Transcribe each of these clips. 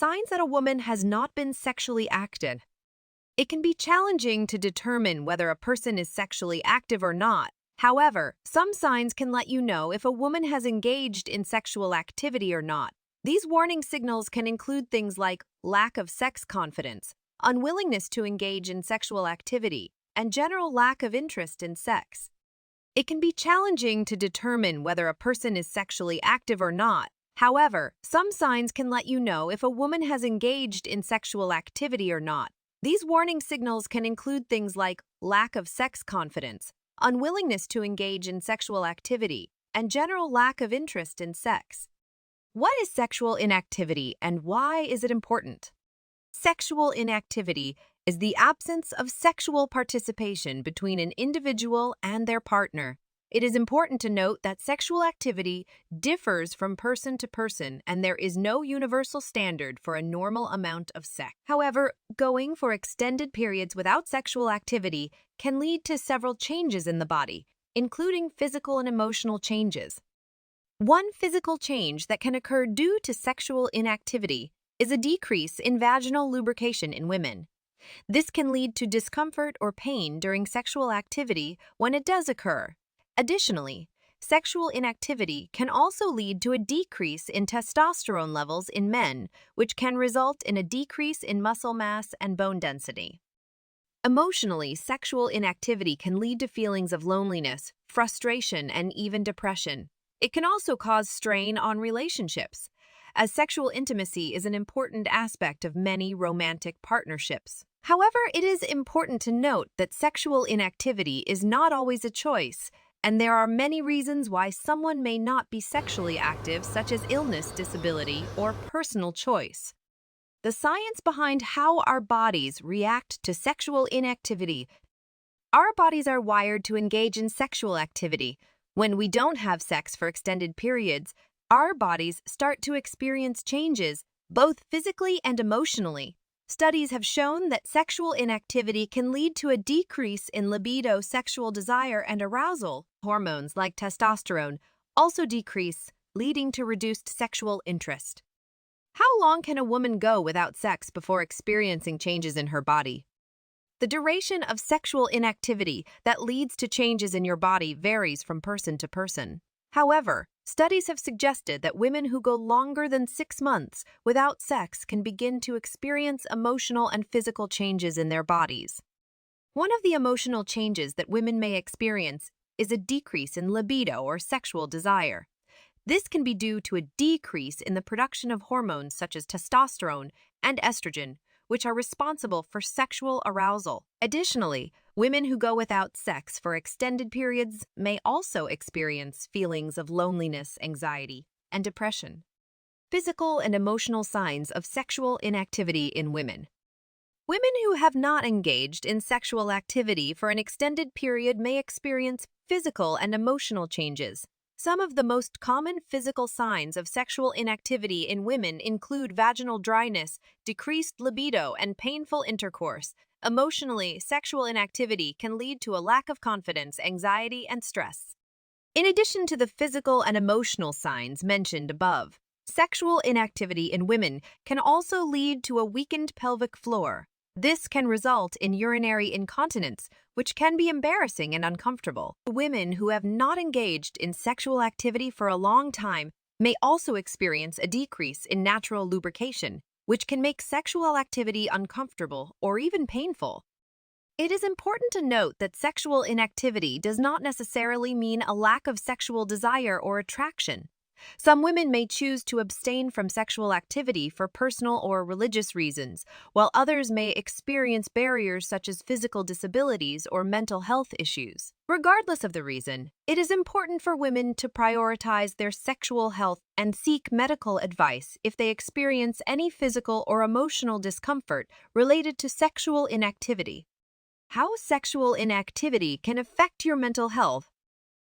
signs that a woman has not been sexually active. It can be challenging to determine whether a person is sexually active or not. However, some signs can let you know if a woman has engaged in sexual activity or not. These warning signals can include things like lack of sex confidence, unwillingness to engage in sexual activity, and general lack of interest in sex. It can be challenging to determine whether a person is sexually active or not. However, some signs can let you know if a woman has engaged in sexual activity or not. These warning signals can include things like lack of sex confidence, unwillingness to engage in sexual activity, and general lack of interest in sex. What is sexual inactivity and why is it important? Sexual inactivity is the absence of sexual participation between an individual and their partner. It is important to note that sexual activity differs from person to person and there is no universal standard for a normal amount of sex. However, going for extended periods without sexual activity can lead to several changes in the body, including physical and emotional changes. One physical change that can occur due to sexual inactivity is a decrease in vaginal lubrication in women. This can lead to discomfort or pain during sexual activity when it does occur. Additionally, sexual inactivity can also lead to a decrease in testosterone levels in men, which can result in a decrease in muscle mass and bone density. Emotionally, sexual inactivity can lead to feelings of loneliness, frustration, and even depression. It can also cause strain on relationships, as sexual intimacy is an important aspect of many romantic partnerships. However, it is important to note that sexual inactivity is not always a choice, and there are many reasons why someone may not be sexually active, such as illness, disability, or personal choice. The science behind how our bodies react to sexual inactivity. Our bodies are wired to engage in sexual activity. When we don't have sex for extended periods, our bodies start to experience changes, both physically and emotionally. Studies have shown that sexual inactivity can lead to a decrease in libido, sexual desire, and arousal. Hormones like testosterone also decrease, leading to reduced sexual interest. How long can a woman go without sex before experiencing changes in her body? The duration of sexual inactivity that leads to changes in your body varies from person to person. However, studies have suggested that women who go longer than 6 months without sex can begin to experience emotional and physical changes in their bodies. One of the emotional changes that women may experience is a decrease in libido or sexual desire. This can be due to a decrease in the production of hormones such as testosterone and estrogen, which are responsible for sexual arousal. Additionally, women who go without sex for extended periods may also experience feelings of loneliness, anxiety, and depression. Physical and emotional signs of sexual inactivity in women. Women who have not engaged in sexual activity for an extended period may experience physical and emotional changes. Some of the most common physical signs of sexual inactivity in women include vaginal dryness, decreased libido, and painful intercourse. Emotionally, sexual inactivity can lead to a lack of confidence, anxiety, and stress. In addition to the physical and emotional signs mentioned above, sexual inactivity in women can also lead to a weakened pelvic floor. This can result in urinary incontinence, which can be embarrassing and uncomfortable. Women who have not engaged in sexual activity for a long time may also experience a decrease in natural lubrication, which can make sexual activity uncomfortable or even painful. It is important to note that sexual inactivity does not necessarily mean a lack of sexual desire or attraction. Some women may choose to abstain from sexual activity for personal or religious reasons, while others may experience barriers such as physical disabilities or mental health issues. Regardless of the reason, it is important for women to prioritize their sexual health and seek medical advice if they experience any physical or emotional discomfort related to sexual inactivity. How sexual inactivity can affect your mental health.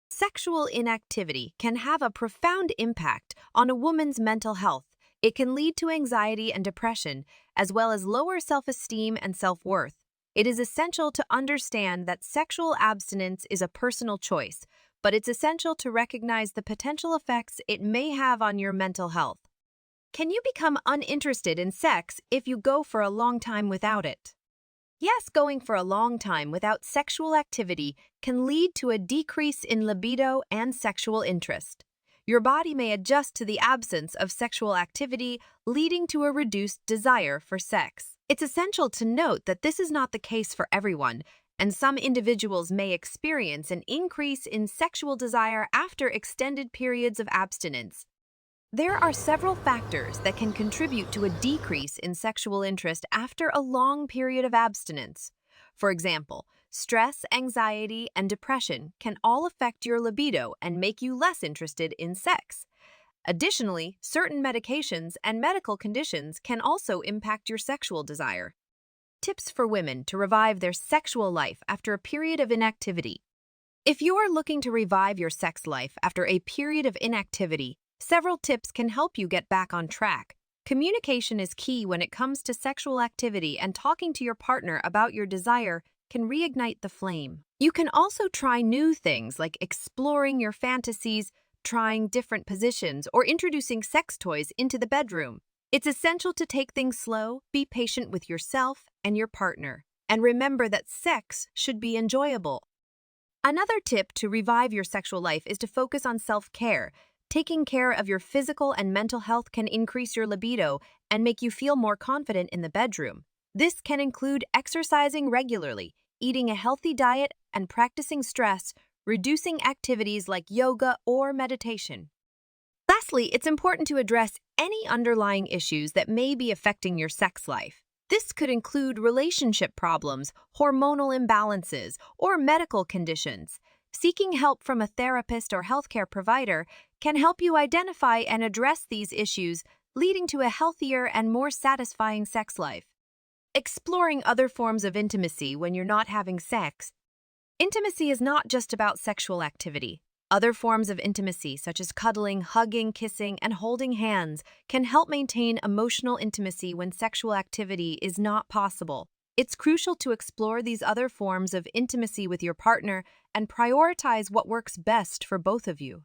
Sexual inactivity can have a profound impact on a woman's mental health. It can lead to anxiety and depression, as well as lower self-esteem and self-worth. It is essential to understand that sexual abstinence is a personal choice, but it's essential to recognize the potential effects it may have on your mental health. Can you become uninterested in sex if you go for a long time without it? Yes, going for a long time without sexual activity can lead to a decrease in libido and sexual interest. Your body may adjust to the absence of sexual activity, leading to a reduced desire for sex. It's essential to note that this is not the case for everyone, and some individuals may experience an increase in sexual desire after extended periods of abstinence. There are several factors that can contribute to a decrease in sexual interest after a long period of abstinence. For example, stress, anxiety, and depression can all affect your libido and make you less interested in sex. Additionally, certain medications and medical conditions can also impact your sexual desire. Tips for women to revive their sexual life after a period of inactivity. If you are looking to revive your sex life after a period of inactivity, several tips can help you get back on track. Communication is key when it comes to sexual activity, and talking to your partner about your desire can reignite the flame. You can also try new things like exploring your fantasies, trying different positions, or introducing sex toys into the bedroom. It's essential to take things slow, be patient with yourself and your partner, and remember that sex should be enjoyable. Another tip to revive your sexual life is to focus on self-care. Taking care of your physical and mental health can increase your libido and make you feel more confident in the bedroom. This can include exercising regularly, eating a healthy diet, and practicing stress, reducing activities like yoga or meditation. Lastly, it's important to address any underlying issues that may be affecting your sex life. This could include relationship problems, hormonal imbalances, or medical conditions. Seeking help from a therapist or healthcare provider can help you identify and address these issues, leading to a healthier and more satisfying sex life. Exploring other forms of intimacy when you're not having sex. Intimacy is not just about sexual activity. Other forms of intimacy, such as cuddling, hugging, kissing, and holding hands, can help maintain emotional intimacy when sexual activity is not possible. It's crucial to explore these other forms of intimacy with your partner and prioritize what works best for both of you.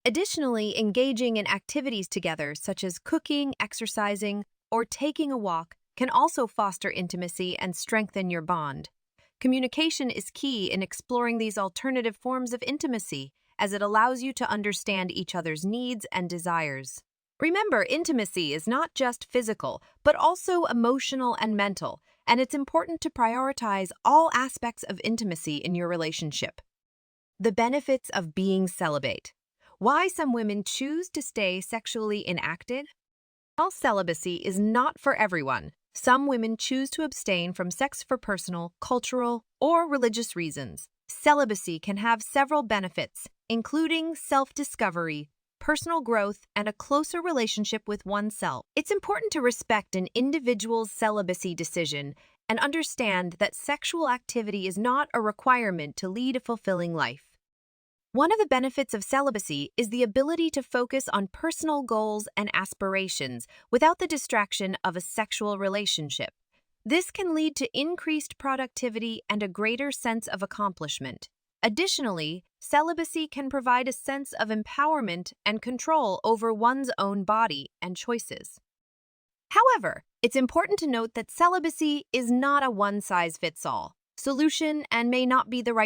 Additionally, engaging in activities together, such as cooking, exercising, or taking a walk, can also foster intimacy and strengthen your bond. Communication is key in exploring these alternative forms of intimacy, as it allows you to understand each other's needs and desires. Remember, intimacy is not just physical, but also emotional and mental, and it's important to prioritize all aspects of intimacy in your relationship. The benefits of being celibate. Why some women choose to stay sexually inactive? While celibacy is not for everyone, some women choose to abstain from sex for personal, cultural, or religious reasons. Celibacy can have several benefits, including self-discovery, personal growth, and a closer relationship with oneself. It's important to respect an individual's celibacy decision and understand that sexual activity is not a requirement to lead a fulfilling life. One of the benefits of celibacy is the ability to focus on personal goals and aspirations without the distraction of a sexual relationship. This can lead to increased productivity and a greater sense of accomplishment. Additionally, celibacy can provide a sense of empowerment and control over one's own body and choices. However, it's important to note that celibacy is not a one-size-fits-all solution and may not be the right